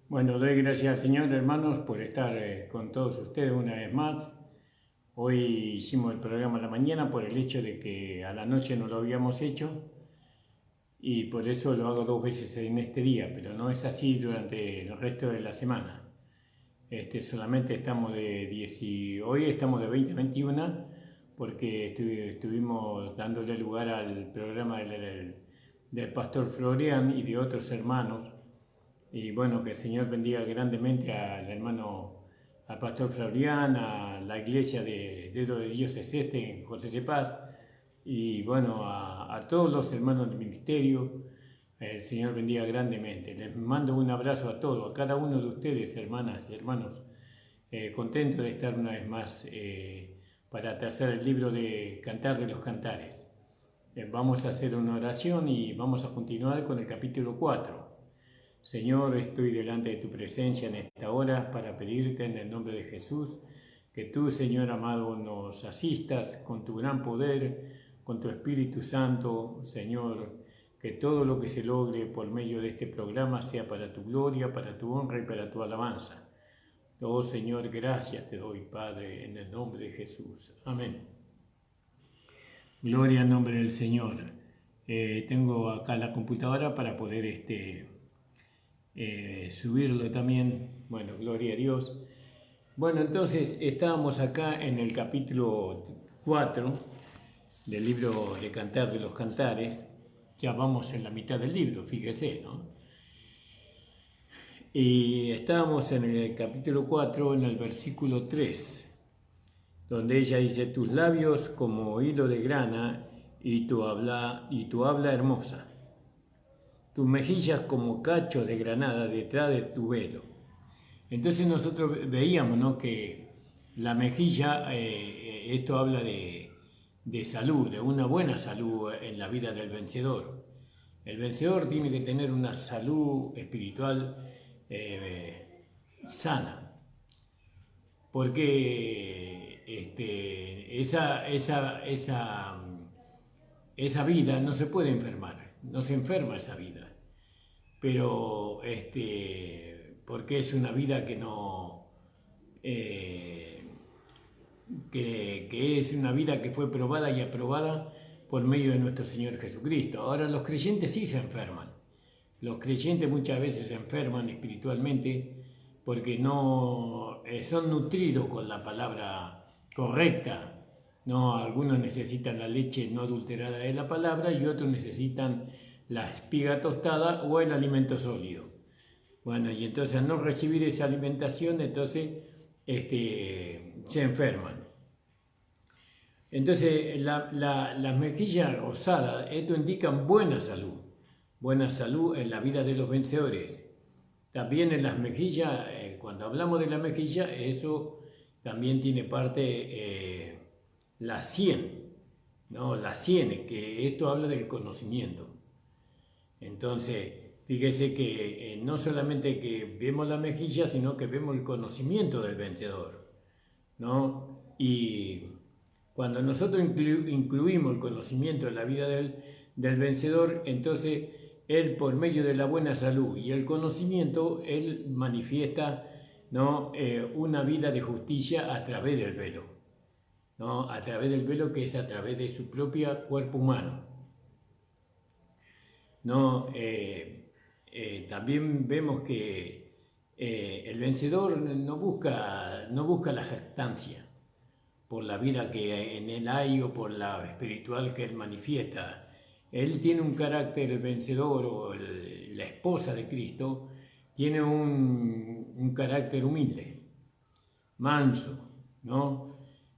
Bueno, doy gracias al Señor, hermanos, por estar con todos ustedes una vez más. Hoy hicimos el programa a la mañana por el hecho de que a la noche no lo habíamos hecho y por eso lo hago dos veces en este día, pero no es así durante el resto de la semana. Solamente estamos hoy estamos de 20 a 21 porque estuvimos dándole lugar al programa del pastor Florian y de otros hermanos. Y bueno, que el Señor bendiga grandemente al hermano, al pastor Florian, a la iglesia de Dedo de Dios es este, en José de Paz, y bueno, a todos los hermanos del ministerio. El Señor bendiga grandemente. Les mando un abrazo a todos, a cada uno de ustedes, hermanas y hermanos. Contento de estar una vez más para trazar el libro de Cantar de los Cantares. Vamos a hacer una oración y vamos a continuar con el capítulo 4. Señor, estoy delante de tu presencia en esta hora para pedirte en el nombre de Jesús que tú, Señor amado, nos asistas con tu gran poder, con tu Espíritu Santo, Señor, que todo lo que se logre por medio de este programa sea para tu gloria, para tu honra y para tu alabanza. Oh Señor, gracias te doy, Padre, en el nombre de Jesús. Amén. Gloria al nombre del Señor. Tengo acá la computadora para poder subirlo también. Bueno, gloria a Dios. Bueno, entonces estábamos acá en el capítulo 4 del libro de Cantar de los Cantares. Ya vamos en la mitad del libro, fíjese, ¿no? Y estábamos en el capítulo 4, en el versículo 3, donde ella dice: tus labios como hilo de grana y tu habla hermosa, tus mejillas como cacho de granada detrás de tu velo. Entonces nosotros veíamos, ¿no?, que la mejilla, esto habla de salud, de una buena salud en la vida del vencedor. El vencedor tiene que tener una salud espiritual sana, porque esa vida no se puede enfermar, no se enferma esa vida, pero porque es una vida que no, que es una vida que fue probada y aprobada por medio de nuestro Señor Jesucristo. Ahora los creyentes sí se enferman, los creyentes muchas veces se enferman espiritualmente porque no son nutridos con la palabra correcta. No, algunos necesitan la leche no adulterada de la palabra y otros necesitan la espiga tostada o el alimento sólido. Bueno, y entonces al no recibir esa alimentación, entonces se enferman. Entonces las mejillas rosadas, esto indican buena salud en la vida de los vencedores. También en las mejillas, cuando hablamos de la mejilla, eso también tiene parte la sien, ¿no? La sien, que esto habla del conocimiento. Entonces, fíjese que no solamente que vemos la mejilla, sino que vemos el conocimiento del vencedor, ¿no? Y cuando nosotros incluimos el conocimiento en la vida del vencedor, entonces él, por medio de la buena salud y el conocimiento, él manifiesta, ¿no?, una vida de justicia a través del velo, ¿no? A través del velo, que es a través de su propio cuerpo humano, ¿no? También vemos que el vencedor no busca la jactancia por la vida que en él hay o por la espiritual que él manifiesta. Él tiene un carácter, el vencedor o la esposa de Cristo, tiene un carácter humilde, manso, ¿no?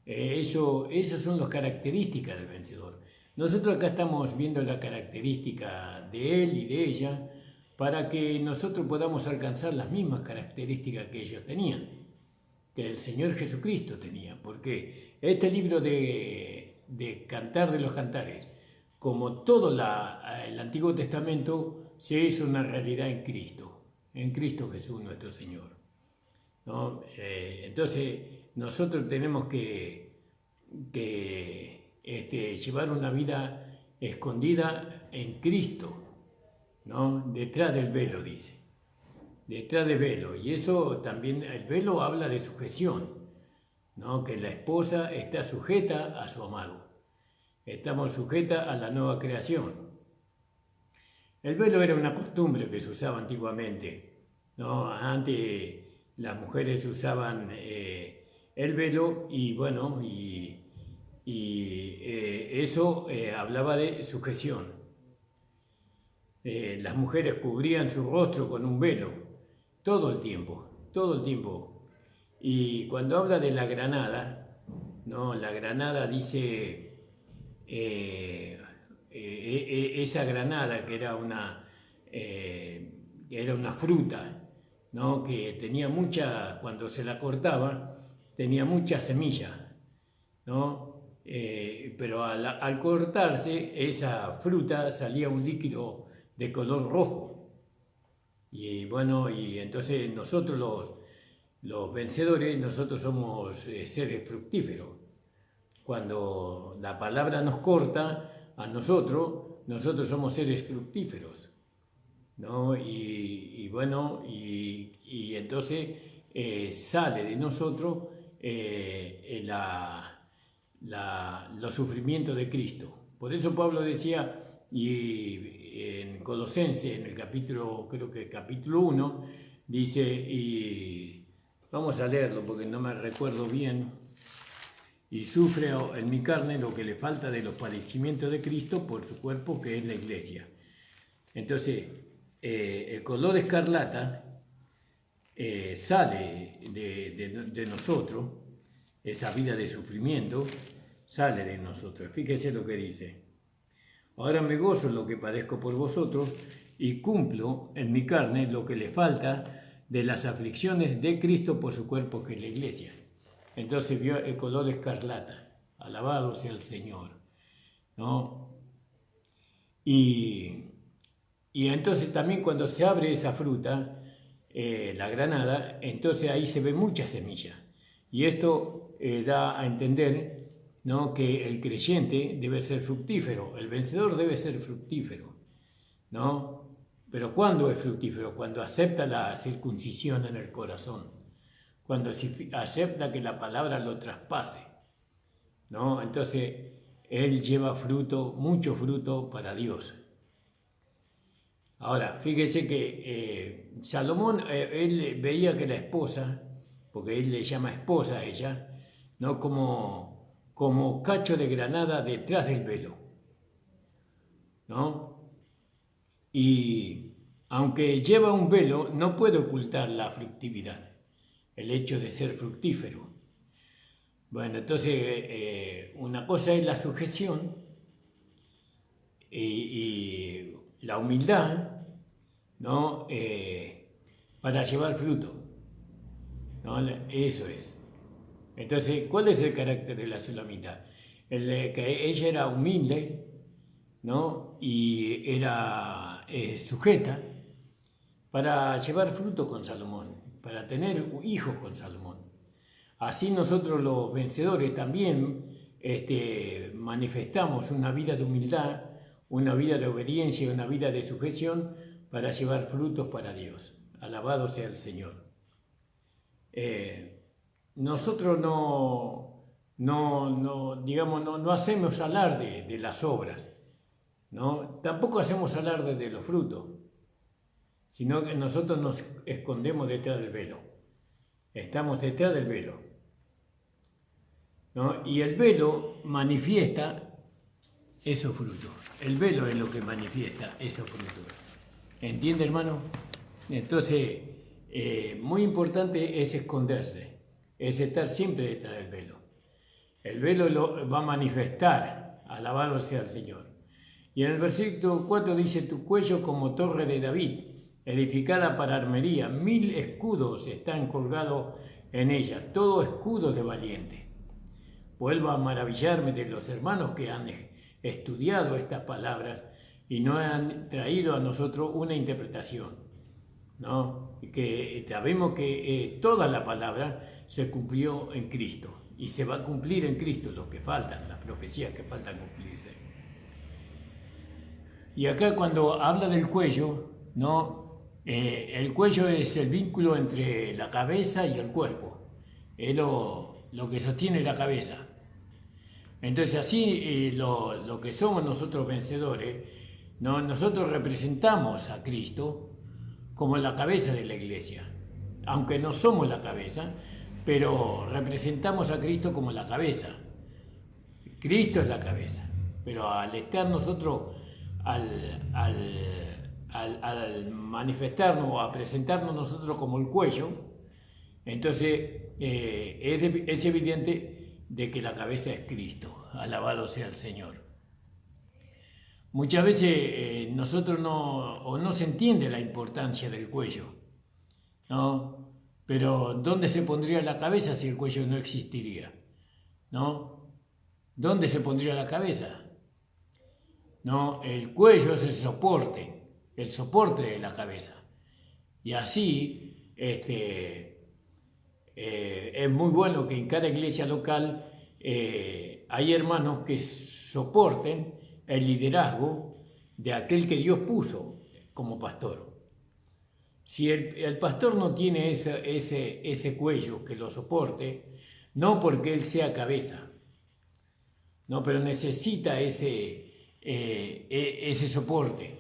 Esas son las características del vencedor. Nosotros acá estamos viendo la característica de él y de ella para que nosotros podamos alcanzar las mismas características que ellos tenían, que el Señor Jesucristo tenía, porque este libro de Cantar de los Cantares, como todo el Antiguo Testamento, se hizo una realidad en Cristo Jesús nuestro Señor, ¿no? Entonces nosotros tenemos que llevar una vida escondida en Cristo, ¿no?, detrás del velo, dice. detrás del velo. Y eso también, el velo habla de sujeción, ¿no? Que la esposa está sujeta a su amado. Estamos sujetas a la nueva creación. El velo era una costumbre que se usaba antiguamente, ¿no? Antes las mujeres usaban el velo y bueno, eso hablaba de sujeción. Las mujeres cubrían su rostro con un velo todo el tiempo, todo el tiempo. Y cuando habla de la granada, ¿no? La granada dice esa granada que era una fruta, ¿no? Que tenía mucha, cuando se la cortaba, tenía muchas semillas, ¿no? Pero al cortarse esa fruta salía un líquido de color rojo. Y bueno, y entonces nosotros los vencedores, nosotros somos seres fructíferos. Cuando la palabra nos corta a nosotros somos seres fructíferos, ¿no? Y bueno, y entonces sale de nosotros los sufrimientos de Cristo. Por eso Pablo decía, y en Colosenses, en el capítulo, creo que capítulo 1, dice, y vamos a leerlo porque no me recuerdo bien, y sufre en mi carne lo que le falta de los padecimientos de Cristo por su cuerpo, que es la iglesia. Entonces, el color escarlata sale de nosotros, esa vida de sufrimiento sale de nosotros. Fíjese lo que dice. Ahora me gozo en lo que padezco por vosotros y cumplo en mi carne lo que le falta de las aflicciones de Cristo por su cuerpo, que es la iglesia. Entonces vio el color escarlata. Alabado sea el Señor, ¿no? Y entonces también cuando se abre esa fruta, la granada, entonces ahí se ve mucha semilla. Y esto da a entender, ¿no? Que el creyente debe ser fructífero, el vencedor debe ser fructífero, ¿no? Pero ¿cuándo es fructífero? Cuando acepta la circuncisión en el corazón, cuando acepta que la palabra lo traspase, ¿no? Entonces él lleva fruto, mucho fruto para Dios. Ahora, fíjese que Salomón, él veía que la esposa, porque él le llama esposa a ella, ¿no? Como cacho de granada detrás del velo, ¿no? Y aunque lleva un velo, no puede ocultar la fructividad, el hecho de ser fructífero. Bueno, entonces una cosa es la sujeción y la humildad, ¿no? Para llevar fruto, ¿no? Eso es. Entonces, ¿cuál es el carácter de la Sulamita? Que ella era humilde, ¿no? Y era sujeta para llevar fruto con Salomón, para tener hijos con Salomón. Así nosotros los vencedores también manifestamos una vida de humildad, una vida de obediencia, una vida de sujeción para llevar frutos para Dios. Alabado sea el Señor. Nosotros no hacemos alarde de las obras, ¿no? Tampoco hacemos alarde de los frutos, sino que nosotros nos escondemos detrás del velo. Estamos detrás del velo, ¿no? Y el velo manifiesta esos frutos. El velo es lo que manifiesta esos frutos. ¿Entiende, hermano? Entonces, muy importante es esconderse, es estar siempre detrás del velo. El velo lo va a manifestar, alabado sea el Señor. Y en el versículo 4 dice, tu cuello como torre de David, edificada para armería, 1000 escudos están colgados en ella, todo escudo de valiente. Vuelvo a maravillarme de los hermanos que han estudiado estas palabras y no han traído a nosotros una interpretación, ¿no? Que sabemos que toda la palabra se cumplió en Cristo y se va a cumplir en Cristo lo que faltan, las profecías que faltan cumplirse. Y acá cuando habla del cuello, ¿no? El cuello es el vínculo entre la cabeza y el cuerpo. Es lo que sostiene la cabeza. Entonces así lo que somos nosotros vencedores, ¿no? Nosotros representamos a Cristo como la cabeza de la iglesia. Aunque no somos la cabeza, pero representamos a Cristo como la cabeza. Cristo es la cabeza. Pero al estar nosotros, al manifestarnos o a presentarnos nosotros como el cuello, entonces es evidente de que la cabeza es Cristo. Alabado sea el Señor. Muchas veces nosotros no se entiende la importancia del cuello, ¿no? Pero ¿dónde se pondría la cabeza si el cuello no existiría? ¿No? ¿Dónde se pondría la cabeza? ¿No? El cuello es el soporte de la cabeza. Y así, es muy bueno que en cada iglesia local hay hermanos que soporten el liderazgo de aquel que Dios puso como pastor. Si el pastor no tiene ese cuello que lo soporte, no porque él sea cabeza, no, pero necesita ese soporte.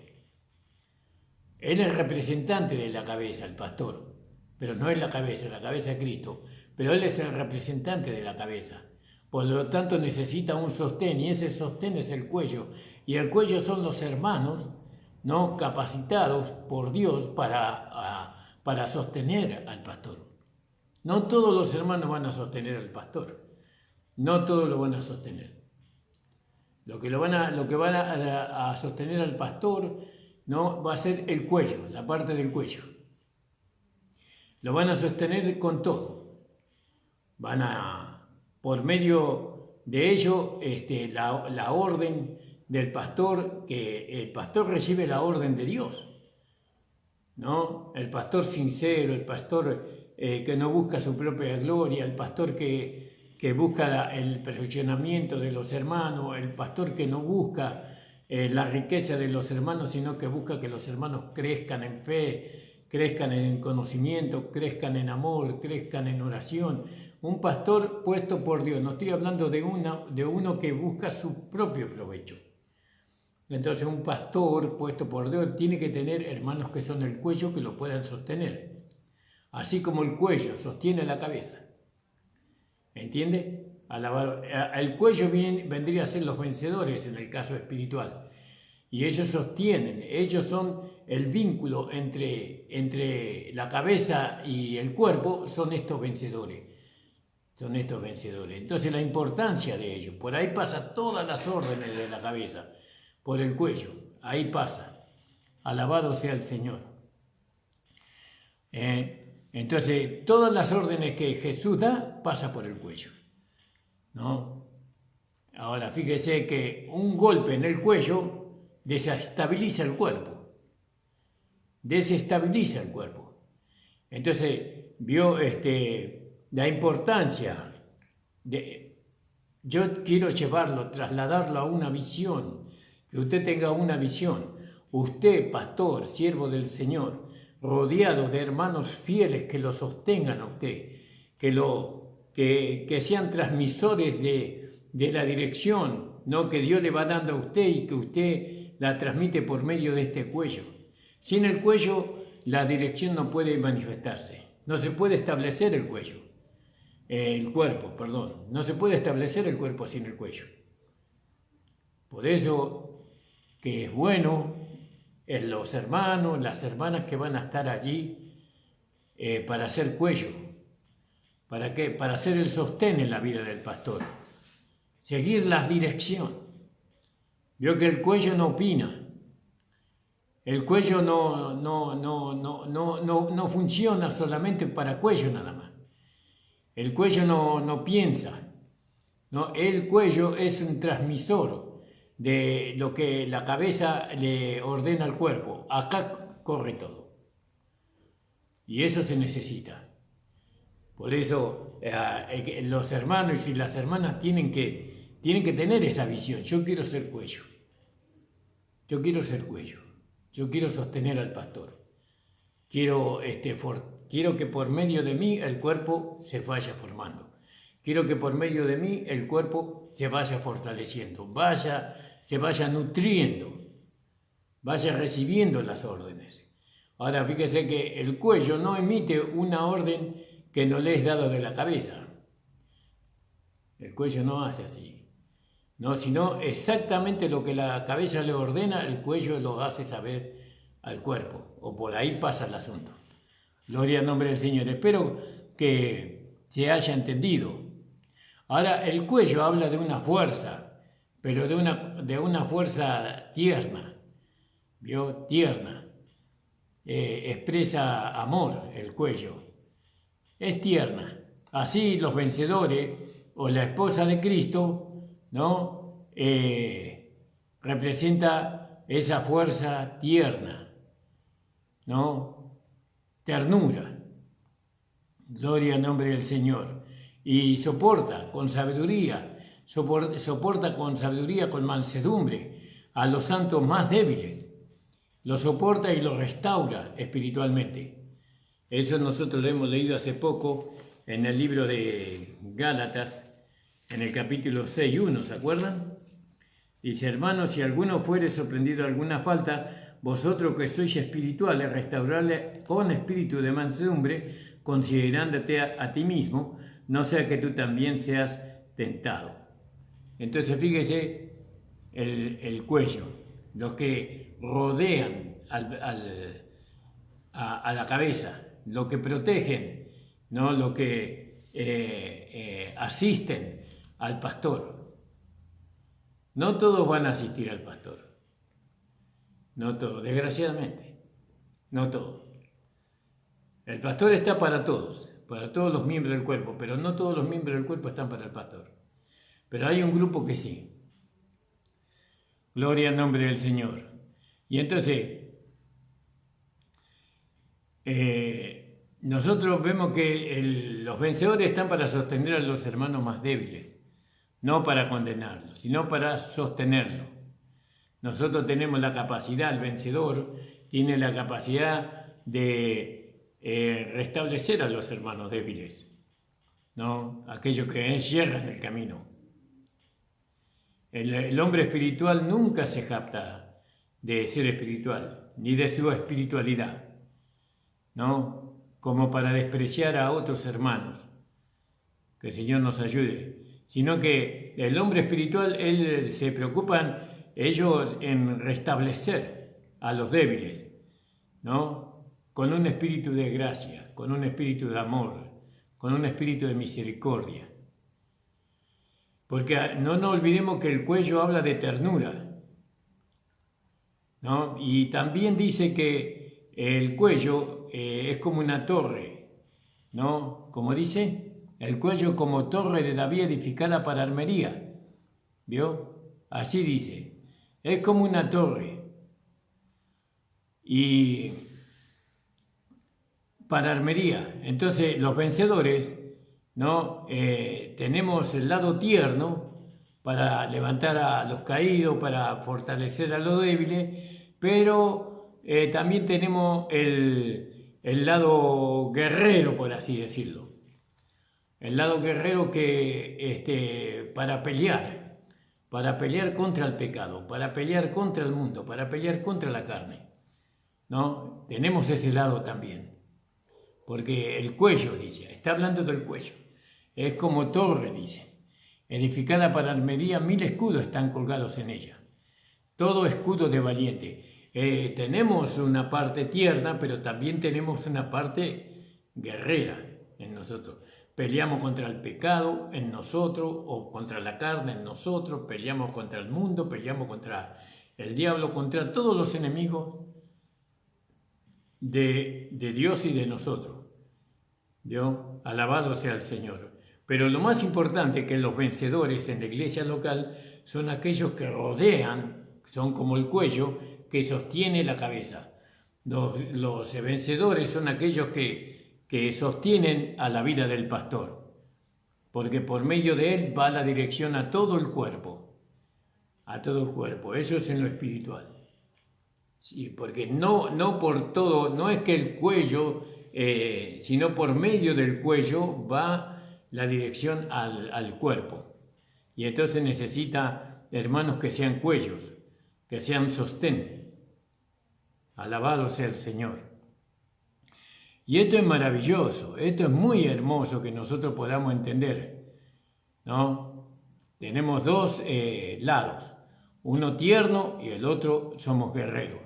Él es representante de la cabeza, el pastor, pero no es la cabeza es Cristo, pero él es el representante de la cabeza. Por lo tanto necesita un sostén y ese sostén es el cuello. Y el cuello son los hermanos, ¿no?, capacitados por Dios para sostener al pastor. No todos los hermanos van a sostener al pastor, no todos lo van a sostener. Lo que van a sostener al pastor, ¿no?, va a ser el cuello, la parte del cuello. Lo van a sostener con todo. Por medio de ello, la orden del pastor, que el pastor recibe la orden de Dios, ¿no? El pastor sincero, el pastor que no busca su propia gloria, el pastor que busca el perfeccionamiento de los hermanos, el pastor que no busca la riqueza de los hermanos, sino que busca que los hermanos crezcan en fe, crezcan en conocimiento, crezcan en amor, crezcan en oración. Un pastor puesto por Dios, no estoy hablando de uno que busca su propio provecho. Entonces un pastor puesto por Dios tiene que tener hermanos que son el cuello que lo puedan sostener. Así como el cuello sostiene la cabeza. ¿Entiende? El cuello vendría a ser los vencedores en el caso espiritual. Y ellos sostienen, ellos son el vínculo entre la cabeza y el cuerpo, son estos vencedores. Son estos vencedores. Entonces la importancia de ellos, por ahí pasa todas las órdenes de la cabeza, por el cuello, ahí pasa. Alabado sea el Señor. Entonces todas las órdenes que Jesús da, pasa por el cuello, ¿no? Ahora fíjese que un golpe en el cuello desestabiliza el cuerpo. Desestabiliza el cuerpo. Entonces vio la importancia yo quiero llevarlo, trasladarlo a una visión, que usted tenga una visión. Usted, pastor, siervo del Señor, rodeado de hermanos fieles que lo sostengan a usted, que sean transmisores de la dirección, ¿no?, que Dios le va dando a usted y que usted la transmite por medio de este cuello. Sin el cuello, la dirección no puede manifestarse. No se puede establecer el cuerpo, perdón. No se puede establecer el cuerpo sin el cuello. Por eso que es bueno los hermanos, las hermanas que van a estar allí para hacer cuello. ¿Para qué? Para hacer el sostén en la vida del pastor. Seguir la dirección. Vio que el cuello no opina. El cuello no funciona solamente para cuello nada más. El cuello no piensa, ¿no? El cuello es un transmisor de lo que la cabeza le ordena al cuerpo. Acá corre todo. Y eso se necesita. Por eso los hermanos y las hermanas tienen que tener esa visión. Yo quiero ser cuello. Yo quiero ser cuello. Yo quiero sostener al pastor. quiero que por medio de mí el cuerpo se vaya formando. Quiero que por medio de mí el cuerpo se vaya fortaleciendo, se vaya nutriendo, vaya recibiendo las órdenes. Ahora fíjese que el cuello no emite una orden que no le es dada de la cabeza. El cuello no hace así. No, sino exactamente lo que la cabeza le ordena, el cuello lo hace saber al cuerpo. O por ahí pasa el asunto. Gloria al nombre del Señor. Espero que se haya entendido. Ahora, el cuello habla de una fuerza, pero de una fuerza tierna. ¿Vio? Tierna. Expresa amor el cuello. Es tierna. Así los vencedores o la esposa de Cristo, ¿no? Representa esa fuerza tierna, ¿no? Ternura. Gloria al nombre del Señor. Y soporta con sabiduría, con mansedumbre a los santos más débiles. Los soporta y los restaura espiritualmente. Eso nosotros lo hemos leído hace poco en el libro de Gálatas, en el capítulo 6:1, ¿se acuerdan? Dice: hermanos, si alguno fuere sorprendido de alguna falta, vosotros que sois espirituales, restaurarle con espíritu de mansedumbre, considerándote a ti mismo, no sea que tú también seas tentado. Entonces fíjese el cuello, los que rodean a la cabeza, los que protegen, ¿no? Los que asisten al pastor. No todos van a asistir al pastor. No todos, desgraciadamente. No todos. El pastor está para todos los miembros del cuerpo, pero no todos los miembros del cuerpo están para el pastor. Pero hay un grupo que sí. Gloria al nombre del Señor. Y entonces, nosotros vemos que los vencedores están para sostener a los hermanos más débiles. No para condenarlos, sino para sostenerlos. Nosotros tenemos la capacidad, el vencedor tiene la capacidad de restablecer a los hermanos débiles, ¿no? Aquellos que encierran el camino. El hombre espiritual nunca se jacta de ser espiritual, ni de su espiritualidad, ¿no? Como para despreciar a otros hermanos. Que el Señor nos ayude. Sino que el hombre espiritual, se preocupan ellos en restablecer a los débiles, ¿no? Con un espíritu de gracia, con un espíritu de amor, con un espíritu de misericordia. Porque no nos olvidemos que el cuello habla de ternura, ¿no? Y también dice que el cuello es como una torre, ¿no? Como dice, el cuello como torre de David edificada para armería. ¿Vio? Así dice. Es como una torre. Y para armería. Entonces, los vencedores, ¿no? Tenemos el lado tierno para levantar a los caídos, para fortalecer a los débiles, pero también tenemos el lado guerrero, por así decirlo. El lado guerrero que para pelear contra el pecado, para pelear contra el mundo, para pelear contra la carne, ¿no? Tenemos ese lado también, porque el cuello, dice, está hablando del cuello, es como torre, dice, edificada para armería, 1000 escudos están colgados en ella, todo escudo de valiente. Tenemos una parte tierna, pero también tenemos una parte guerrera en nosotros. Peleamos contra el pecado en nosotros, o contra la carne en nosotros, peleamos contra el mundo, peleamos contra el diablo, contra todos los enemigos de Dios y de nosotros. ¿Vio? Alabado sea el Señor. Pero lo más importante es que los vencedores en la iglesia local son aquellos que rodean, son como el cuello que sostiene la cabeza. Los vencedores son aquellos que sostienen a la vida del pastor, porque por medio de él va la dirección a todo el cuerpo, eso es en lo espiritual. Sí, porque no por todo, no es que el cuello, sino por medio del cuello va la dirección al cuerpo. Y entonces necesita hermanos que sean cuellos, que sean sostén. Alabado sea el Señor. Y esto es maravilloso, esto es muy hermoso que nosotros podamos entender, ¿no? Tenemos dos lados, uno tierno y el otro somos guerreros.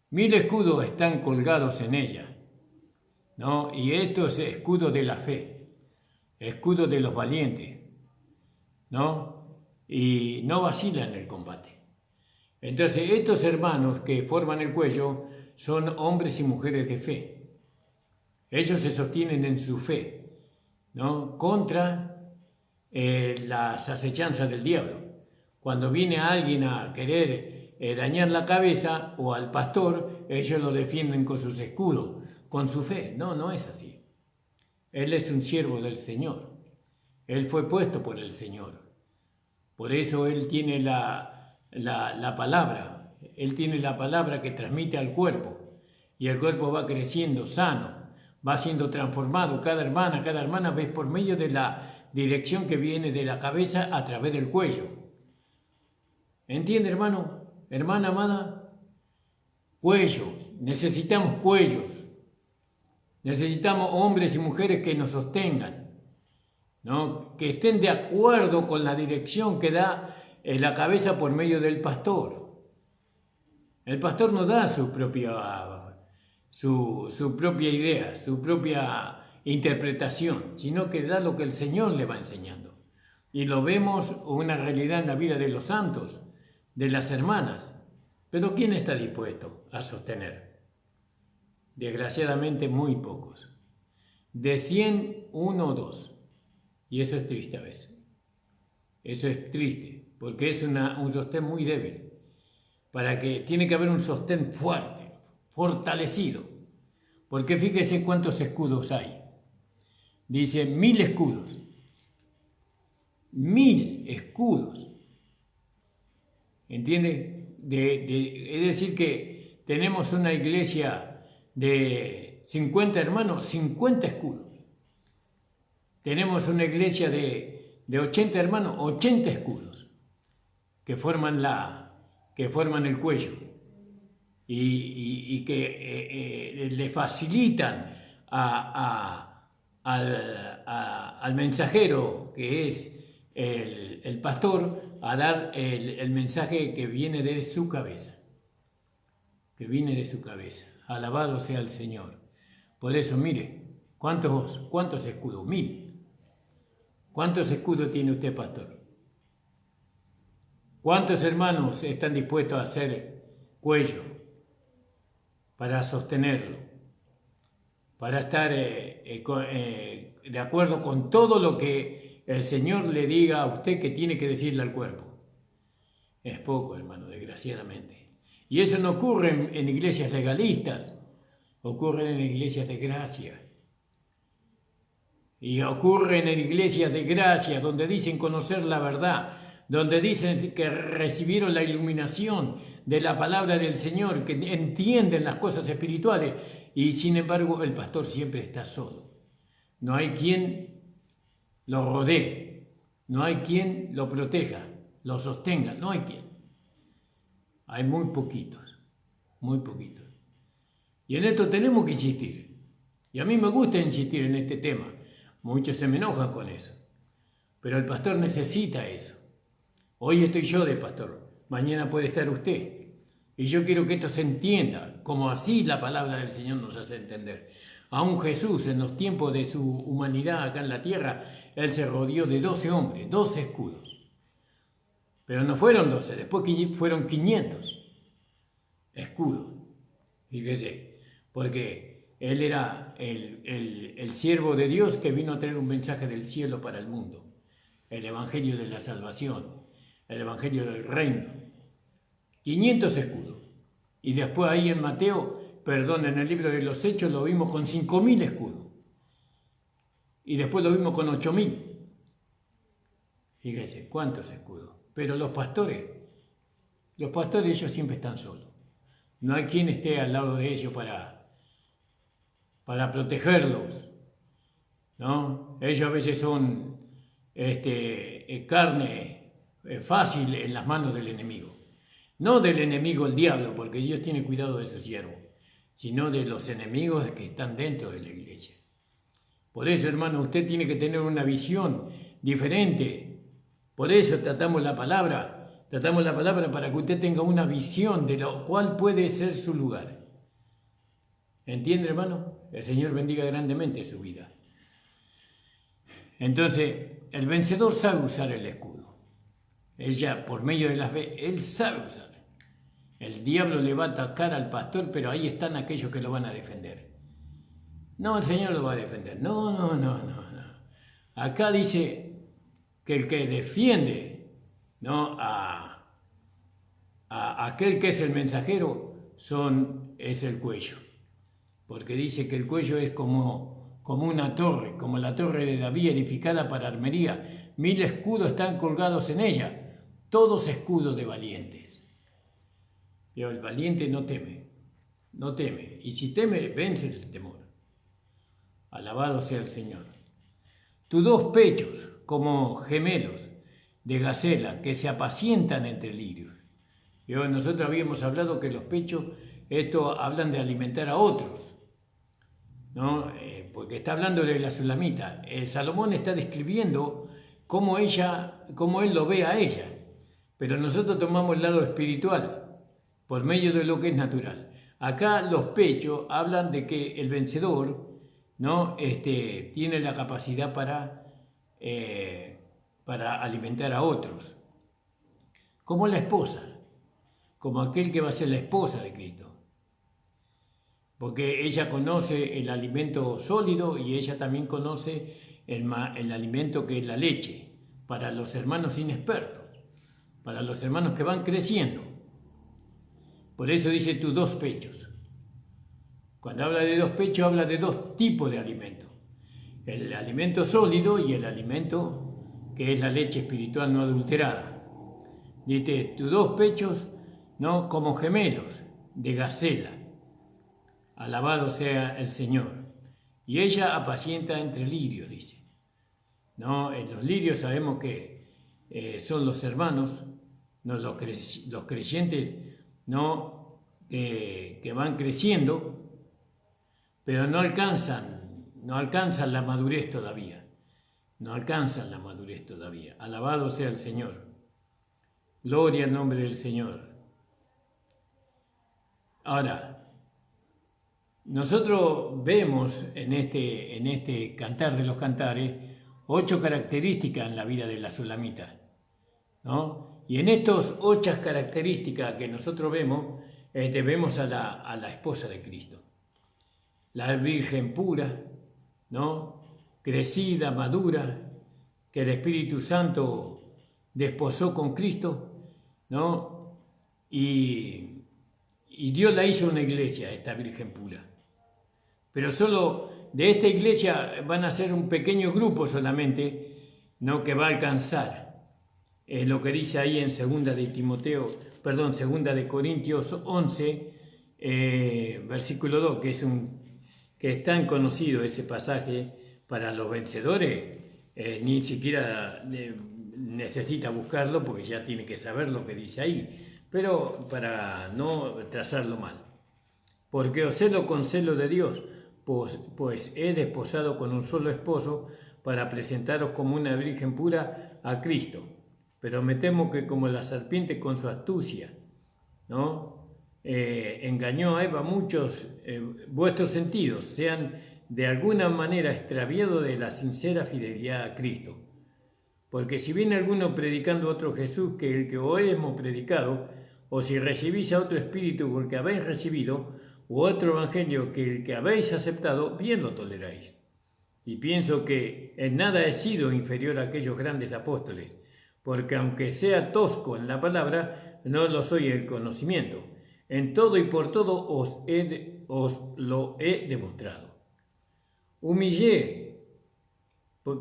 1000 escudos están colgados en ella, ¿no? Y esto es escudo de la fe, escudo de los valientes, ¿no? Y no vacilan en el combate. Entonces, estos hermanos que forman el cuello son hombres y mujeres de fe. Ellos se sostienen en su fe, ¿no? Contra las acechanzas del diablo. Cuando viene alguien a querer dañar la cabeza o al pastor, ellos lo defienden con sus escudos, con su fe. No, no es así. Él es un siervo del Señor. Él fue puesto por el Señor. Por eso Él tiene la palabra. Él tiene la palabra que transmite al cuerpo. Y el cuerpo va creciendo sano, va siendo transformado. Cada hermana ve por medio de la dirección que viene de la cabeza a través del cuello. ¿Entiende, hermano? Hermana amada. Cuellos. Necesitamos cuellos. Necesitamos hombres y mujeres que nos sostengan, ¿no? Que estén de acuerdo con la dirección que da la cabeza por medio del pastor. El pastor no da su propia idea, su propia interpretación, sino que da lo que el Señor le va enseñando. Y lo vemos una realidad en la vida de los santos, de las hermanas. Pero ¿quién está dispuesto a sostener? Desgraciadamente muy pocos. De 100, 1 o 2. Y eso es triste a veces. Eso es triste, porque es un sostén muy débil. Tiene que haber un sostén fuerte, fortalecido. Porque fíjese cuántos escudos hay. Dice 1000 escudos. 1000 escudos. ¿Entiende? Es decir que tenemos una iglesia de 50 hermanos, 50 escudos. Tenemos una iglesia de 80 hermanos, 80 escudos que forman el cuello y que le facilitan al mensajero, que es el pastor, a dar el mensaje que viene de su cabeza. Que viene de su cabeza. Alabado sea el Señor. Por eso, mire, ¿cuántos escudos? 1000. ¿Cuántos escudos tiene usted, pastor? ¿Cuántos hermanos están dispuestos a hacer cuello para sostenerlo? Para estar de acuerdo con todo lo que el Señor le diga a usted que tiene que decirle al cuerpo. Es poco, hermano, desgraciadamente. Y eso no ocurre en iglesias legalistas, ocurre en iglesias de gracia. Y ocurren en iglesias de gracia donde dicen conocer la verdad, donde dicen que recibieron la iluminación de la palabra del Señor, que entienden las cosas espirituales, y sin embargo el pastor siempre está solo. No hay quien lo rodee, no hay quien lo proteja, lo sostenga, no hay quien. Hay muy poquitos, muy poquitos. Y en esto tenemos que insistir. Y a mí me gusta insistir en este tema. Muchos se me enojan con eso. Pero el pastor necesita eso. Hoy estoy yo de pastor, mañana puede estar usted. Y yo quiero que esto se entienda, como así la palabra del Señor nos hace entender. Aún Jesús, en los tiempos de su humanidad acá en la tierra, Él se rodeó de 12 hombres, 12 escudos. Pero no fueron 12, después fueron 500 escudos. Fíjese, porque Él era el siervo de Dios que vino a traer un mensaje del cielo para el mundo. El evangelio de la salvación, el evangelio del reino. 500 escudos. Y después ahí en en el libro de los Hechos lo vimos con 5000 escudos. Y después lo vimos con 8000. Fíjese, ¿cuántos escudos? Pero los pastores ellos siempre están solos. No hay quien esté al lado de ellos para protegerlos, ¿no? Ellos a veces son carne fácil en las manos del enemigo. No del enemigo el diablo, porque Dios tiene cuidado de sus siervos, sino de los enemigos que están dentro de la iglesia. Por eso, hermano, usted tiene que tener una visión diferente. Por eso tratamos la palabra para que usted tenga una visión de lo cual puede ser su lugar. ¿Entiende, hermano? El Señor bendiga grandemente su vida. Entonces, el vencedor sabe usar el escudo. Ella, por medio de la fe, él sabe usar. El diablo le va a atacar al pastor, pero ahí están aquellos que lo van a defender. No, el Señor lo va a defender. No. Acá dice que el que defiende, ¿no?, a aquel que es el mensajero es el cuello. Porque dice que el cuello es como una torre, como la torre de David edificada para armería. 1000 escudos están colgados en ella, todos escudos de valientes. Pero el valiente no teme. Y si teme, vence el temor. Alabado sea el Señor. Tus 2 pechos, como gemelos de gacela, que se apacientan entre lirios. Nosotros habíamos hablado que los pechos, esto hablan de alimentar a otros, ¿no? Porque está hablando de la Sulamita. Salomón está describiendo cómo él lo ve a ella. Pero nosotros tomamos el lado espiritual, por medio de lo que es natural. Acá los pechos hablan de que el vencedor, ¿no?, tiene la capacidad para alimentar a otros. Como la esposa, como aquel que va a ser la esposa de Cristo. Porque ella conoce el alimento sólido y ella también conoce el alimento que es la leche, para los hermanos inexpertos, para los hermanos que van creciendo. Por eso dice tus 2 pechos. Cuando habla de 2 pechos, habla de 2 tipos de alimento. El alimento sólido y el alimento que es la leche espiritual no adulterada. Dice, tus 2 pechos, ¿no?, como gemelos de gacela. Alabado sea el Señor. Y ella apacienta entre lirios, dice. ¿No? En los lirios sabemos que son los hermanos, ¿no?, los creyentes, ¿no?, que van creciendo, pero no alcanzan la madurez todavía. Alabado sea el Señor. Gloria al nombre del Señor. Ahora, nosotros vemos en este Cantar de los Cantares 8 características en la vida de la Sulamita, ¿no? Y en estas 8 características que nosotros vemos, vemos a la esposa de Cristo. La Virgen pura, ¿no?, crecida, madura, que el Espíritu Santo desposó con Cristo, ¿no? Y Dios la hizo una iglesia, esta Virgen pura. Pero solo de esta iglesia van a ser un pequeño grupo solamente, ¿no?, que va a alcanzar lo que dice ahí en 2 de Corintios 11, versículo 2, que es tan conocido ese pasaje para los vencedores, ni siquiera necesita buscarlo porque ya tiene que saber lo que dice ahí, pero para no trazarlo mal. Porque os celo con celo de Dios, pues he desposado con un solo esposo para presentaros como una virgen pura a Cristo. Pero me temo que como la serpiente con su astucia, ¿no?, engañó a Eva, muchos vuestros sentidos sean de alguna manera extraviados de la sincera fidelidad a Cristo. Porque si viene alguno predicando a otro Jesús que el que hoy hemos predicado, o si recibís a otro espíritu porque habéis recibido, u otro evangelio que el que habéis aceptado, bien lo toleráis. Y pienso que en nada he sido inferior a aquellos grandes apóstoles, porque aunque sea tosco en la palabra, no lo soy en el conocimiento. En todo y por todo os lo he demostrado.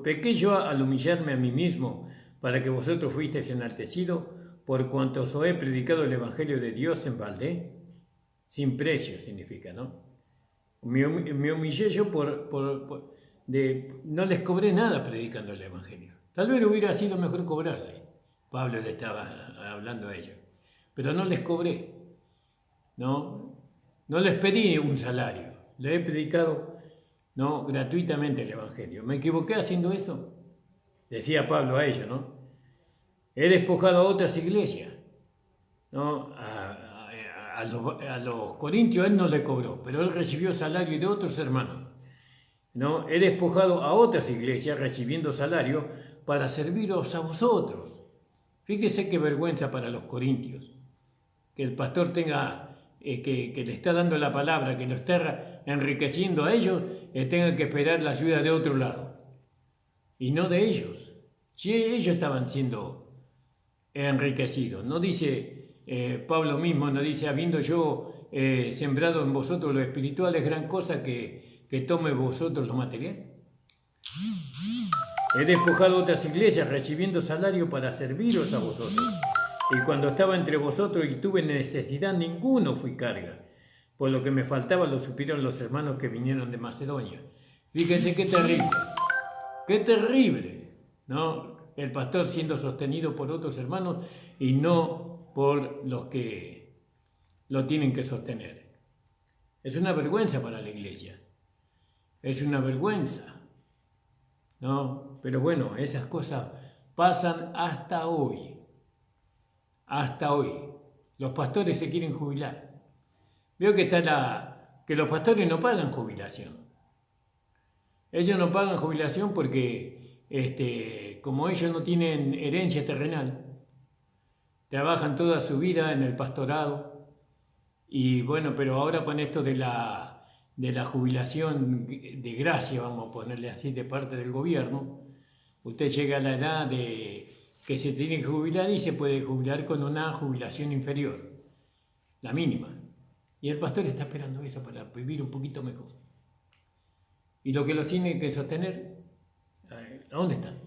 Pequé yo al humillarme a mí mismo, para que vosotros fuisteis enaltecidos, por cuanto os he predicado el evangelio de Dios en balde. sin precio significa, ¿no? Me humillé yo no les cobré nada predicando el Evangelio. Tal vez hubiera sido mejor cobrarle. Pablo le estaba hablando a ellos. Pero no les cobré, ¿no? No les pedí un salario. Le he predicado, ¿no?, gratuitamente el Evangelio. ¿Me equivoqué haciendo eso? Decía Pablo a ellos, ¿no? He despojado a otras iglesias, ¿no? A los corintios él no le cobró, pero él recibió salario de otros hermanos, ¿no? He despojado a otras iglesias recibiendo salario para serviros a vosotros. Fíjese qué vergüenza para los corintios, que el pastor tenga, que le está dando la palabra, que lo está enriqueciendo a ellos, tenga que esperar la ayuda de otro lado, y no de ellos. Si ellos estaban siendo enriquecidos, no dice Pablo mismo, no dice, habiendo yo sembrado en vosotros lo espiritual, es gran cosa que tome vosotros lo material. He despojado otras iglesias recibiendo salario para serviros a vosotros. Y cuando estaba entre vosotros y tuve necesidad, ninguno fui carga. Por lo que me faltaba lo supieron los hermanos que vinieron de Macedonia. Fíjense qué terrible, ¿no? El pastor siendo sostenido por otros hermanos y no por los que lo tienen que sostener. Es una vergüenza para la iglesia. Es una vergüenza, ¿no? Pero bueno, esas cosas pasan hasta hoy. Hasta hoy. Los pastores se quieren jubilar. Veo que que los pastores no pagan jubilación. Ellos no pagan jubilación porque, como ellos no tienen herencia terrenal, trabajan toda su vida en el pastorado. Y bueno, pero ahora con esto de la jubilación de gracia, vamos a ponerle así, de parte del gobierno, usted llega a la edad de que se tiene que jubilar y se puede jubilar con una jubilación inferior, la mínima. Y el pastor está esperando eso para vivir un poquito mejor. Y lo que los tiene que sostener, ¿a dónde están?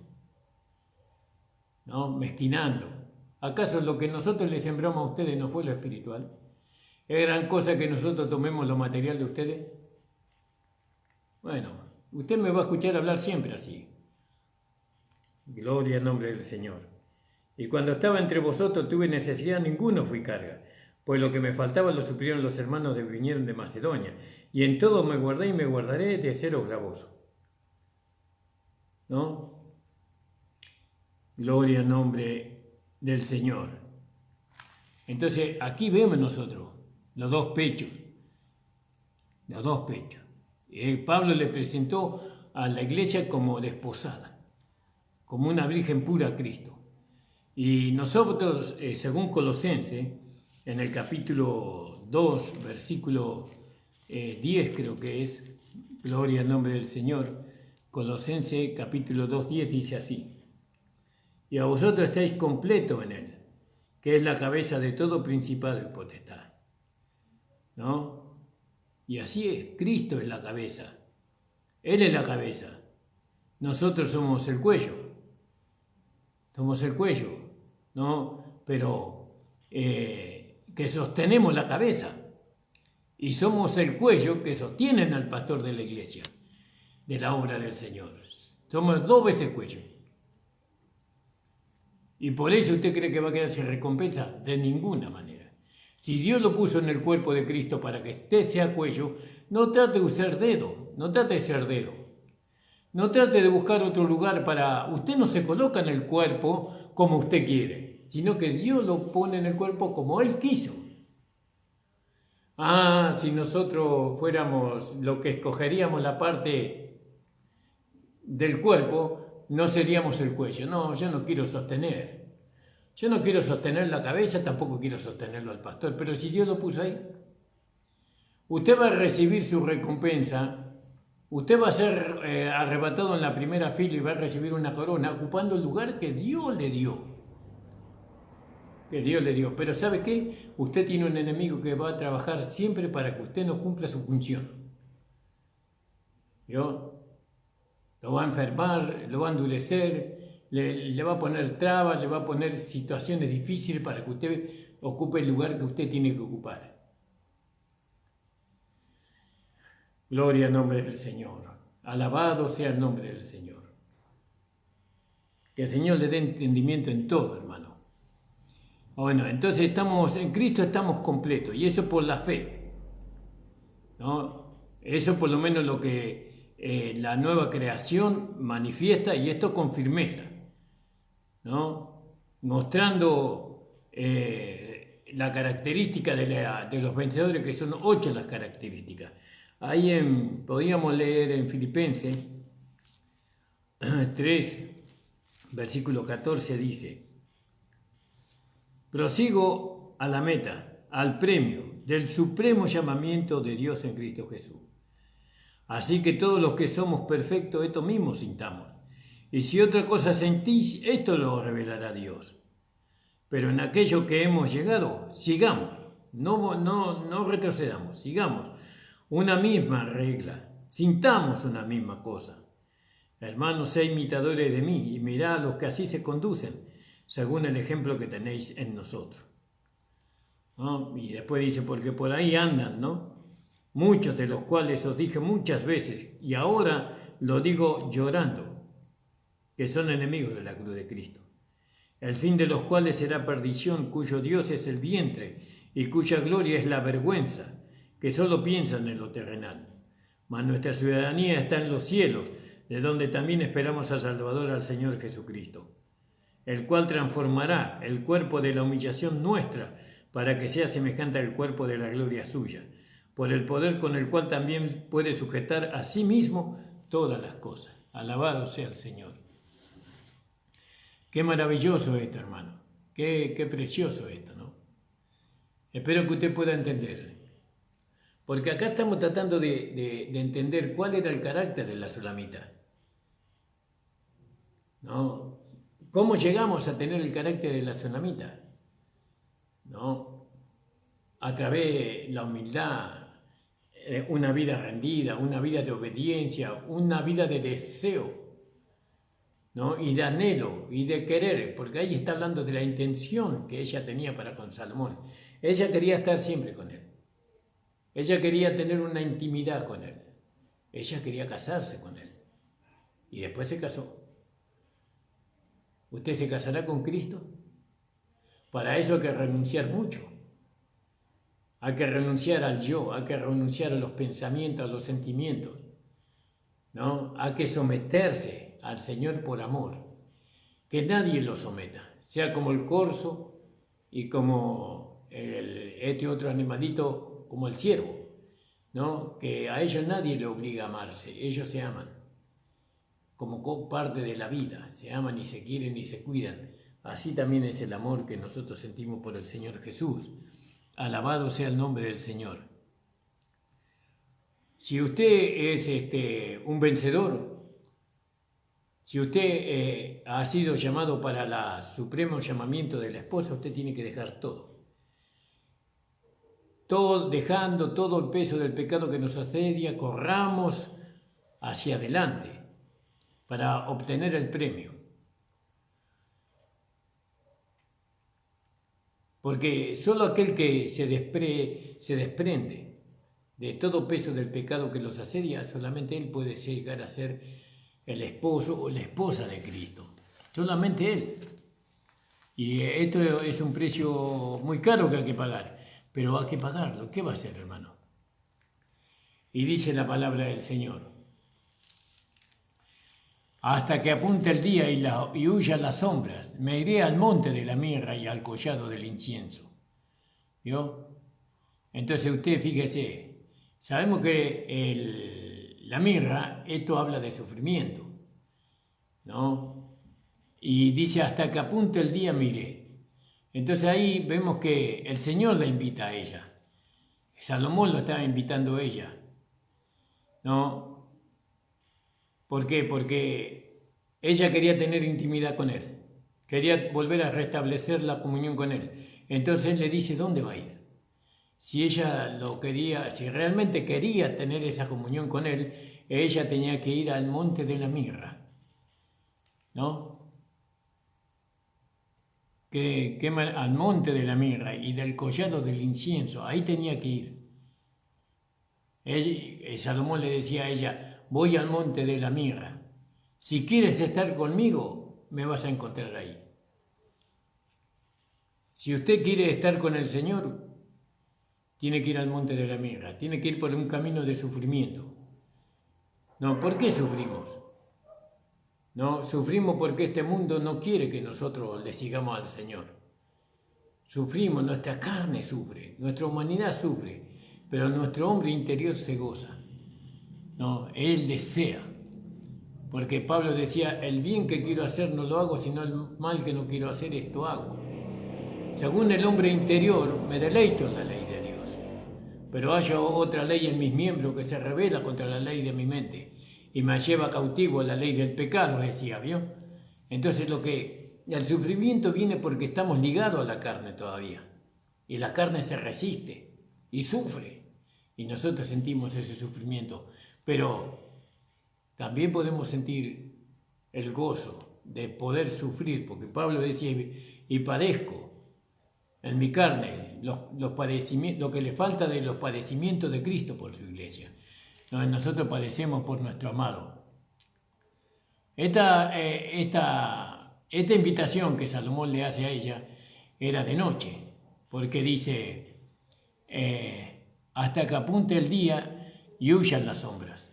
¿No? Mezquinando. ¿Acaso lo que nosotros les sembramos a ustedes no fue lo espiritual? ¿Es gran cosa que nosotros tomemos lo material de ustedes? Bueno, usted me va a escuchar hablar siempre así. Gloria al nombre del Señor. Y cuando estaba entre vosotros tuve necesidad, ninguno fui carga, pues lo que me faltaba lo suplieron los hermanos que vinieron de Macedonia, y en todo me guardé y me guardaré de seros gravoso. ¿No? Gloria al nombre del Señor. Entonces, aquí vemos nosotros los dos pechos. Los dos pechos. Pablo le presentó a la iglesia como desposada, como una virgen pura a Cristo. Y nosotros, según Colosenses, en el capítulo 2, versículo 10 creo que es, gloria al nombre del Señor, Colosenses capítulo 2, 10 dice así: y a vosotros estáis completos en Él, que es la cabeza de todo principado y potestad. ¿No? Y así es, Cristo es la cabeza, Él es la cabeza, nosotros somos el cuello. Somos el cuello, ¿no? Pero que sostenemos la cabeza. Y somos el cuello que sostienen al pastor de la iglesia, de la obra del Señor. Somos dos veces cuello. Y por eso usted cree que va a quedar sin recompensa. De ninguna manera. Si Dios lo puso en el cuerpo de Cristo para que usted sea cuello, no trate de usar dedo, no trate de ser dedo. No trate de buscar otro lugar para... Usted no se coloca en el cuerpo como usted quiere, sino que Dios lo pone en el cuerpo como Él quiso. Ah, si nosotros fuéramos lo que escogeríamos la parte del cuerpo, no seríamos el cuello. No, yo no quiero sostener. Yo no quiero sostener la cabeza, tampoco quiero sostenerlo al pastor. Pero si Dios lo puso ahí, usted va a recibir su recompensa. Usted va a ser arrebatado en la primera fila y va a recibir una corona ocupando el lugar que Dios le dio. Que Dios le dio. Pero ¿sabe qué? Usted tiene un enemigo que va a trabajar siempre para que usted no cumpla su función. ¿Yo? Lo va a enfermar, lo va a endurecer, le va a poner trabas, le va a poner situaciones difíciles para que usted ocupe el lugar que usted tiene que ocupar. Gloria al nombre del Señor. Alabado sea el nombre del Señor. Que el Señor le dé entendimiento en todo, hermano. Bueno, entonces estamos en Cristo, estamos completos, y eso por la fe, ¿no? Eso por lo menos lo que la nueva creación manifiesta, y esto con firmeza, ¿no? Mostrando la característica de los vencedores, que son 8 las características. Ahí podíamos leer en Filipenses 3, versículo 14, dice: prosigo a la meta, al premio del supremo llamamiento de Dios en Cristo Jesús. Así que todos los que somos perfectos, esto mismo sintamos. Y si otra cosa sentís, esto lo revelará Dios. Pero en aquello que hemos llegado, sigamos, no retrocedamos, sigamos una misma regla, sintamos una misma cosa. Hermanos, sé imitadores de mí y mirad a los que así se conducen, según el ejemplo que tenéis en nosotros. ¿No? Y después dice, porque por ahí andan, ¿no? Muchos de los cuales os dije muchas veces, y ahora lo digo llorando, que son enemigos de la cruz de Cristo, el fin de los cuales será perdición, cuyo Dios es el vientre, y cuya gloria es la vergüenza, que solo piensan en lo terrenal. Mas nuestra ciudadanía está en los cielos, de donde también esperamos al Salvador, al Señor Jesucristo, el cual transformará el cuerpo de la humillación nuestra, para que sea semejante al cuerpo de la gloria suya, por el poder con el cual también puede sujetar a sí mismo todas las cosas. Alabado sea el Señor. Qué maravilloso esto, hermano. Qué precioso esto, ¿no? Espero que usted pueda entender. Porque acá estamos tratando de entender cuál era el carácter de la Sulamita, ¿no? ¿Cómo llegamos a tener el carácter de la Sulamita? ¿No? A través de la humildad, una vida rendida, una vida de obediencia, una vida de deseo, ¿no? Y de anhelo y de querer, porque ahí está hablando de la intención que ella tenía para con Salomón. Ella quería estar siempre con él. Ella quería tener una intimidad con él. Ella quería casarse con él. Y después se casó. ¿Usted se casará con Cristo? Para eso hay que renunciar mucho. Hay que renunciar al yo, hay que renunciar a los pensamientos, a los sentimientos, ¿no? Hay que someterse al Señor por amor. Que nadie lo someta, sea como el corzo y como este otro animalito, como el ciervo, ¿no? Que a ellos nadie le obliga a amarse, ellos se aman como parte de la vida, se aman y se quieren y se cuidan. Así también es el amor que nosotros sentimos por el Señor Jesús. Alabado sea el nombre del Señor. Si usted es un vencedor, si usted ha sido llamado para el supremo llamamiento de la esposa, usted tiene que dejar todo. Dejando todo el peso del pecado que nos asedia, corramos hacia adelante para obtener el premio. Porque solo aquel que se desprende de todo peso del pecado que los asedia, solamente él puede llegar a ser el esposo o la esposa de Cristo. Solamente él. Y esto es un precio muy caro que hay que pagar, pero hay que pagarlo. ¿Qué va a hacer, hermano? Y dice la palabra del Señor: hasta que apunte el día y huyan las sombras, me iré al monte de la mirra y al collado del incienso. ¿Vio? Entonces usted fíjese, sabemos que la mirra, esto habla de sufrimiento, ¿no? Y dice, hasta que apunte el día me iré. Entonces ahí vemos que el Señor la invita a ella. Salomón lo estaba invitando a ella, ¿no? ¿Por qué? Porque ella quería tener intimidad con él, quería volver a restablecer la comunión con él. Entonces él le dice, ¿dónde va a ir? Si ella lo quería, si realmente quería tener esa comunión con él, ella tenía que ir al monte de la mirra, ¿no? Al monte de la mirra y del collado del incienso, ahí tenía que ir. Salomón le decía a ella, voy al monte de la mirra. Si quieres estar conmigo, me vas a encontrar ahí. Si usted quiere estar con el Señor, tiene que ir al monte de la mirra, tiene que ir por un camino de sufrimiento. No, ¿por qué sufrimos? No, sufrimos porque este mundo no quiere que nosotros le sigamos al Señor. Sufrimos, nuestra carne sufre, nuestra humanidad sufre, pero nuestro hombre interior se goza. No, Él desea. Porque Pablo decía, el bien que quiero hacer no lo hago, sino el mal que no quiero hacer, esto hago. Según el hombre interior, me deleito en la ley de Dios. Pero hay otra ley en mis miembros que se revela contra la ley de mi mente y me lleva cautivo a la ley del pecado, decía, ¿vio? Entonces el sufrimiento viene porque estamos ligados a la carne todavía. Y la carne se resiste y sufre. Y nosotros sentimos ese sufrimiento. Pero también podemos sentir el gozo de poder sufrir, porque Pablo decía, y padezco en mi carne los padecimientos, lo que le falta de los padecimientos de Cristo por su iglesia. Nosotros padecemos por nuestro amado. Esta invitación que Salomón le hace a ella era de noche, porque dice, hasta que apunte el día y huyan las sombras.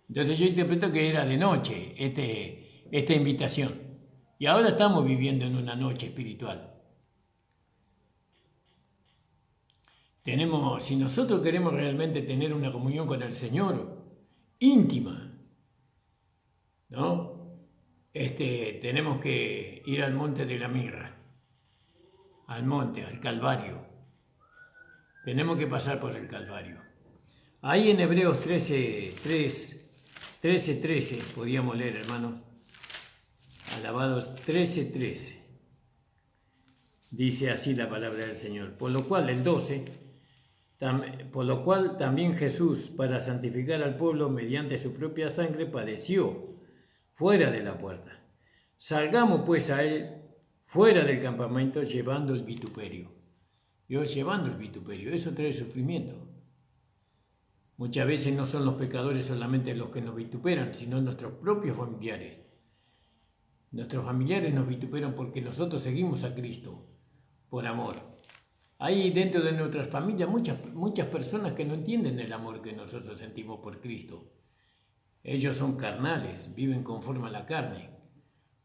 Entonces yo interpreto que era de noche esta invitación. Y ahora estamos viviendo en una noche espiritual. Si nosotros queremos realmente tener una comunión con el Señor, íntima, ¿no? Tenemos que ir al monte de la mirra, al monte, al Calvario. Tenemos que pasar por el Calvario. Ahí en Hebreos 13:13, podíamos leer, hermanos. Alabados 13:13. Dice así la palabra del Señor. Por lo cual, el 12, por lo cual también Jesús, para santificar al pueblo mediante su propia sangre, padeció fuera de la puerta. Salgamos pues a él fuera del campamento llevando el vituperio. Llevando el vituperio, eso trae sufrimiento. Muchas veces no son los pecadores solamente los que nos vituperan, sino nuestros propios familiares. Nuestros familiares nos vituperan porque nosotros seguimos a Cristo por amor. Hay dentro de nuestras familias muchas personas que no entienden el amor que nosotros sentimos por Cristo. Ellos son carnales, viven conforme a la carne.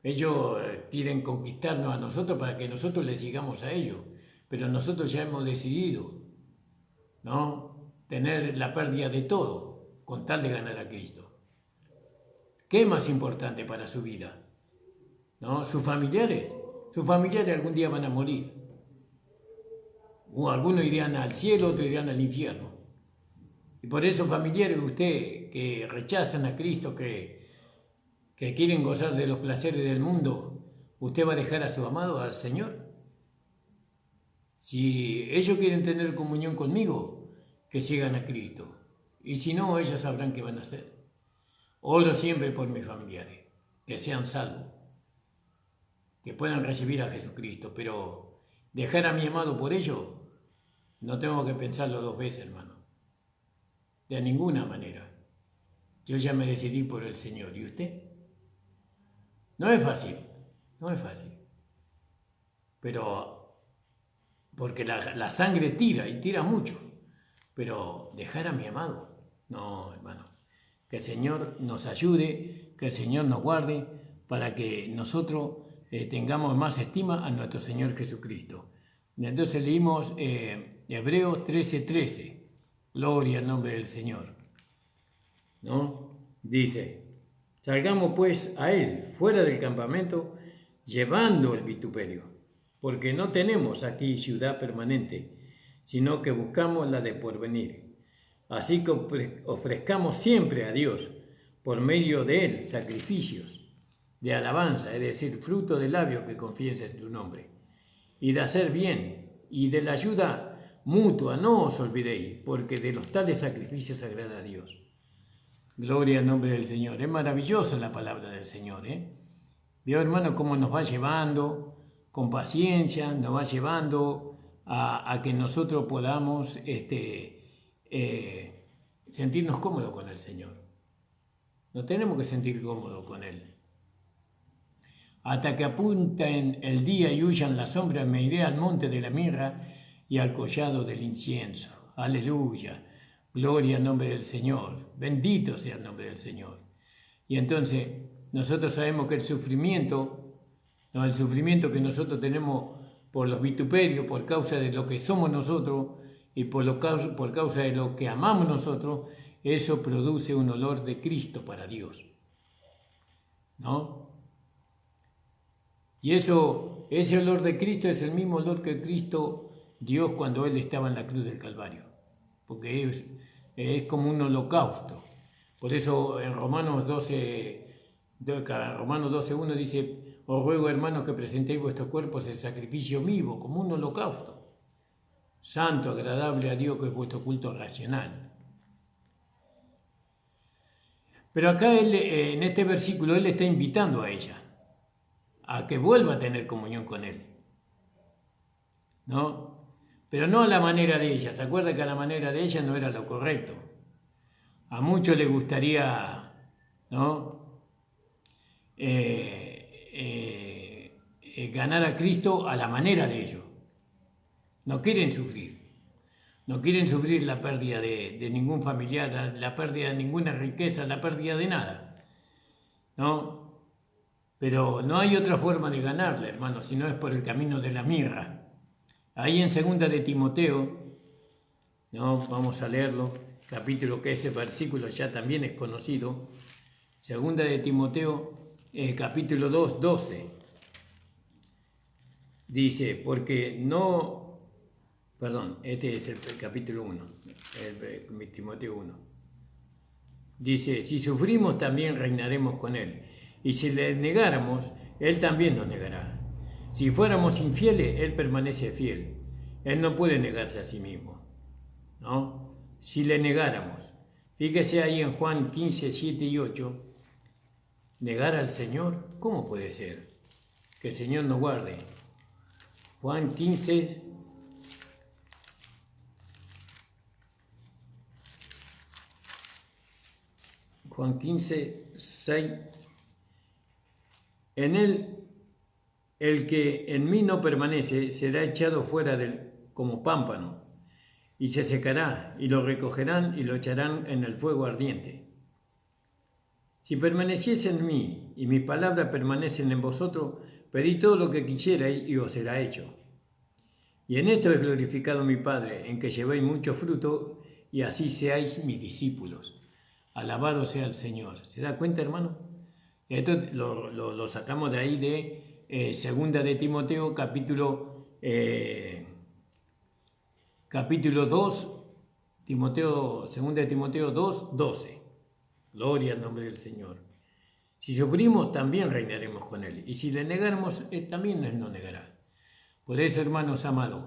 Ellos quieren conquistarnos a nosotros para que nosotros les sigamos a ellos. Pero nosotros ya hemos decidido, ¿no?, tener la pérdida de todo con tal de ganar a Cristo. ¿Qué es más importante para su vida? ¿No? Sus familiares algún día van a morir. O algunos irán al cielo, otros irán al infierno. Y por eso, familiares, usted que rechazan a Cristo, que quieren gozar de los placeres del mundo, ¿usted va a dejar a su amado, al Señor? Si ellos quieren tener comunión conmigo, que sigan a Cristo. Y si no, ellos sabrán qué van a hacer. Oro siempre por mis familiares, que sean salvos, que puedan recibir a Jesucristo, pero dejar a mi amado por ello, no tengo que pensarlo dos veces, hermano. De ninguna manera. Yo ya me decidí por el Señor. ¿Y usted? No es fácil. Pero, porque la sangre tira, y tira mucho. Pero dejar a mi amado, no, hermano. Que el Señor nos ayude, que el Señor nos guarde, para que nosotros tengamos más estima a nuestro Señor Jesucristo. Entonces leímos Hebreos 13:13. Gloria al nombre del Señor. ¿No? Dice, salgamos pues a él fuera del campamento llevando el vituperio, porque no tenemos aquí ciudad permanente, sino que buscamos la de porvenir. Así que ofrezcamos siempre a Dios, por medio de él, sacrificios de alabanza, es decir, fruto de labios que confiesen tu nombre, y de hacer bien, y de la ayuda mutua, no os olvidéis, porque de los tales sacrificios agrada a Dios. Gloria al nombre del Señor. Es maravillosa la palabra del Señor, Veo, hermano, cómo nos va llevando, con paciencia, nos va llevando a que nosotros podamos sentirnos cómodos con el Señor. Nos tenemos que sentir cómodos con Él. Hasta que apunten el día y huyan las sombras, me iré al monte de la mirra y al collado del incienso. Aleluya. Gloria al nombre del Señor. Bendito sea el nombre del Señor. Y entonces nosotros sabemos que el sufrimiento que nosotros tenemos por los vituperios, por causa de lo que somos nosotros y por causa de lo que amamos nosotros, eso produce un olor de Cristo para Dios, ¿no? Y ese olor de Cristo es el mismo olor que Cristo dio cuando Él estaba en la cruz del Calvario, porque es como un holocausto. Por eso en Romanos 12:1 dice: os ruego, hermanos, que presentéis vuestros cuerpos en sacrificio vivo, como un holocausto, santo, agradable a Dios, que es vuestro culto racional. Pero acá en este versículo Él está invitando a ella a que vuelva a tener comunión con Él, ¿no? Pero no a la manera de ella. ¿Se acuerda que a la manera de ella no era lo correcto? A muchos les gustaría, ¿no?, ganar a Cristo a la manera de ellos. No quieren sufrir. No quieren sufrir la pérdida de ningún familiar, la pérdida de ninguna riqueza, la pérdida de nada, ¿no? Pero no hay otra forma de ganarla, hermano, si no es por el camino de la mirra. Ahí en 2 de Timoteo, ¿no?, vamos a leerlo, capítulo que ese versículo ya también es conocido. 2 de Timoteo, capítulo 2, 12. Dice, porque no, perdón, este es el capítulo 1, el Timoteo 1. Dice, si sufrimos también reinaremos con Él, y si le negáramos, Él también nos negará. Si fuéramos infieles, Él permanece fiel. Él no puede negarse a sí mismo, ¿no? Si le negáramos. Fíjese ahí en Juan 15, 7 y 8. ¿Negar al Señor? ¿Cómo puede ser? Que el Señor nos guarde. Juan 15, Juan 15, 6. En Él, el que en mí no permanece, será echado fuera como pámpano, y se secará, y lo recogerán y lo echarán en el fuego ardiente. Si permaneciese en mí, y mis palabras permanecen en vosotros, pedid todo lo que quisierais y os será hecho. Y en esto es glorificado mi Padre, en que llevéis mucho fruto, y así seáis mis discípulos. Alabado sea el Señor. ¿Se da cuenta, hermano? Esto lo sacamos de ahí de 2 de Timoteo, capítulo 2, 2 de Timoteo 2, 12. Gloria al nombre del Señor. Si sufrimos, también reinaremos con Él. Y si le negáramos, Él también nos negará. Por eso, hermanos amados,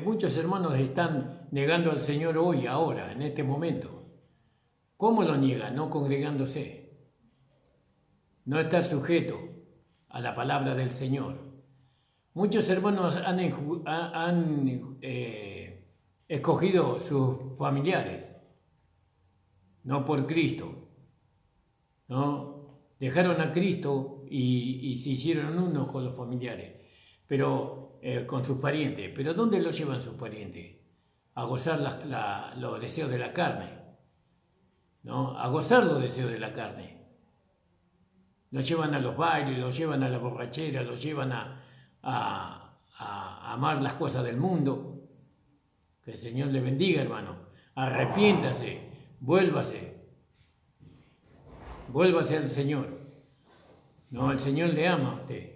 muchos hermanos están negando al Señor hoy, ahora, en este momento. ¿Cómo lo niegan? No congregándose. No estar sujeto a la palabra del Señor. Muchos hermanos han escogido sus familiares, no por Cristo, ¿no? Dejaron a Cristo y se hicieron uno con los familiares, pero con sus parientes. ¿Pero dónde los llevan sus parientes? A gozar los deseos de la carne, ¿no? A gozar los deseos de la carne. Los llevan a los bailes, los llevan a la borrachera, los llevan a amar las cosas del mundo. Que el Señor le bendiga, hermano. Arrepiéntase, vuélvase al Señor. No, el Señor le ama a usted.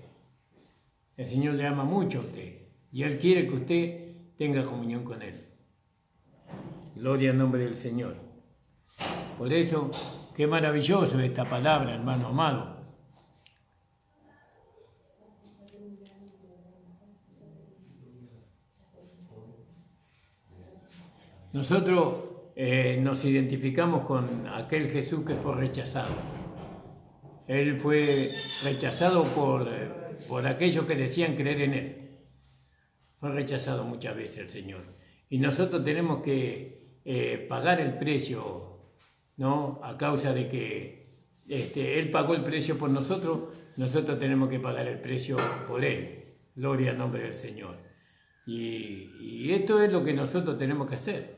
El Señor le ama mucho a usted. Y Él quiere que usted tenga comunión con Él. Gloria al nombre del Señor. Por eso, qué maravilloso esta palabra, hermano amado. Nosotros nos identificamos con aquel Jesús que fue rechazado. Él fue rechazado por aquellos que decían creer en Él. Fue rechazado muchas veces el Señor. Y nosotros tenemos que pagar el precio, ¿no? A causa de que Él pagó el precio por nosotros, nosotros tenemos que pagar el precio por Él. Gloria al nombre del Señor. Y esto es lo que nosotros tenemos que hacer.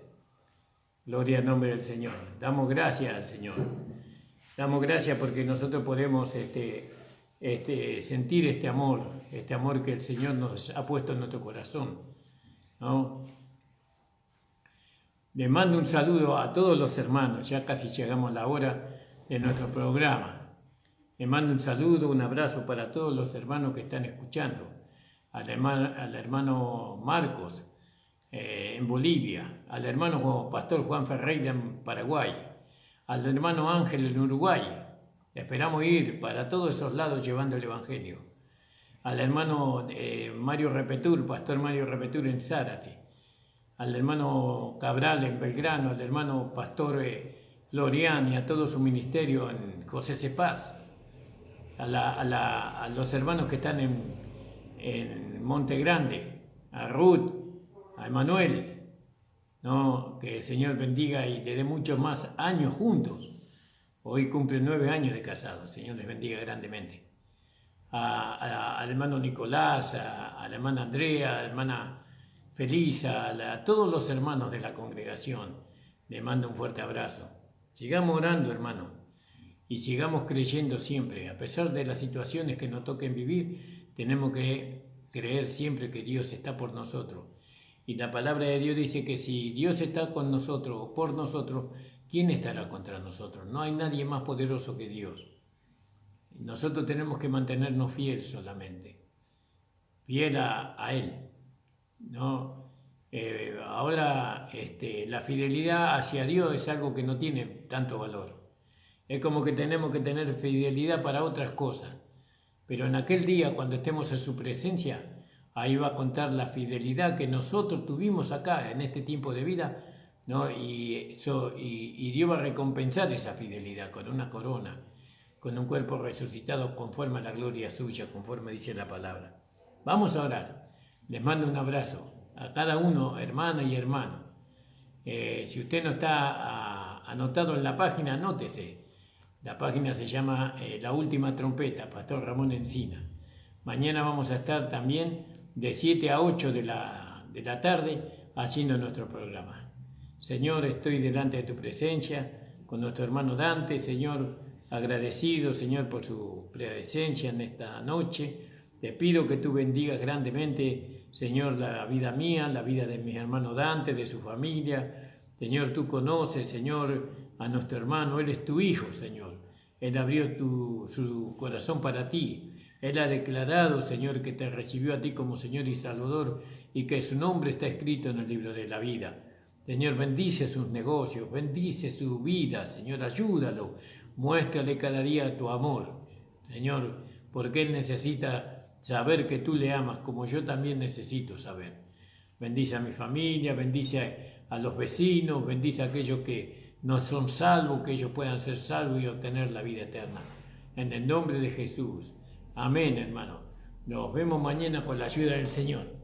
Gloria al nombre del Señor. Damos gracias al Señor. Damos gracias porque nosotros podemos sentir este amor que el Señor nos ha puesto en nuestro corazón, ¿no? Les mando un saludo a todos los hermanos, ya casi llegamos a la hora de nuestro programa. Les mando un saludo, un abrazo para todos los hermanos que están escuchando. Al hermano Marcos en Bolivia, al hermano Pastor Juan Ferreira en Paraguay, al hermano Ángel en Uruguay. Esperamos ir para todos esos lados llevando el Evangelio. Al hermano Mario Repetur, Pastor Mario Repetur en Zárate, al hermano Cabral en Belgrano, al hermano Pastor Florian y a todo su ministerio en José Cepaz, a los hermanos que están en Monte Grande, a Ruth, a Emanuel, ¿no? Que el Señor bendiga y le dé muchos más años juntos. Hoy cumplen 9 años de casados, el Señor les bendiga grandemente. Al hermano Nicolás, a la hermana Andrea, a la hermana Felisa, a todos los hermanos de la congregación, les mando un fuerte abrazo. Sigamos orando, hermano, y sigamos creyendo siempre. A pesar de las situaciones que nos toquen vivir, tenemos que creer siempre que Dios está por nosotros. Y la palabra de Dios dice que si Dios está con nosotros o por nosotros, ¿quién estará contra nosotros? No hay nadie más poderoso que Dios. Nosotros tenemos que mantenernos fiel solamente, fiel a Él, ¿no? Ahora la fidelidad hacia Dios es algo que no tiene tanto valor. Es como que tenemos que tener fidelidad para otras cosas. Pero en aquel día, cuando estemos en su presencia, ahí va a contar la fidelidad que nosotros tuvimos acá en este tiempo de vida, ¿no? Y Dios va a recompensar esa fidelidad con una corona, con un cuerpo resucitado conforme a la gloria suya, conforme dice la palabra. Vamos a orar. Les mando un abrazo a cada uno, hermana y hermano. Si usted no está anotado en la página, anótese. La página se llama La Última Trompeta, Pastor Ramón Encina. Mañana vamos a estar también de 7 a 8 de la tarde haciendo nuestro programa. Señor, estoy delante de tu presencia con nuestro hermano Dante. Señor, agradecido, Señor, por su presencia en esta noche. Te pido que tú bendigas grandemente, Señor, la vida mía, la vida de mi hermano Dante, de su familia. Señor, tú conoces, Señor, a nuestro hermano. Él es tu hijo, Señor. Él abrió su corazón para ti. Él ha declarado, Señor, que te recibió a ti como Señor y Salvador y que su nombre está escrito en el libro de la vida. Señor, bendice sus negocios, bendice su vida, Señor, ayúdalo. Muéstrale cada día tu amor, Señor, porque él necesita saber que tú le amas como yo también necesito saber. Bendice a mi familia, bendice a los vecinos, bendice a aquellos que no son salvos, que ellos puedan ser salvos y obtener la vida eterna. En el nombre de Jesús. Amén, hermano. Nos vemos mañana con la ayuda del Señor.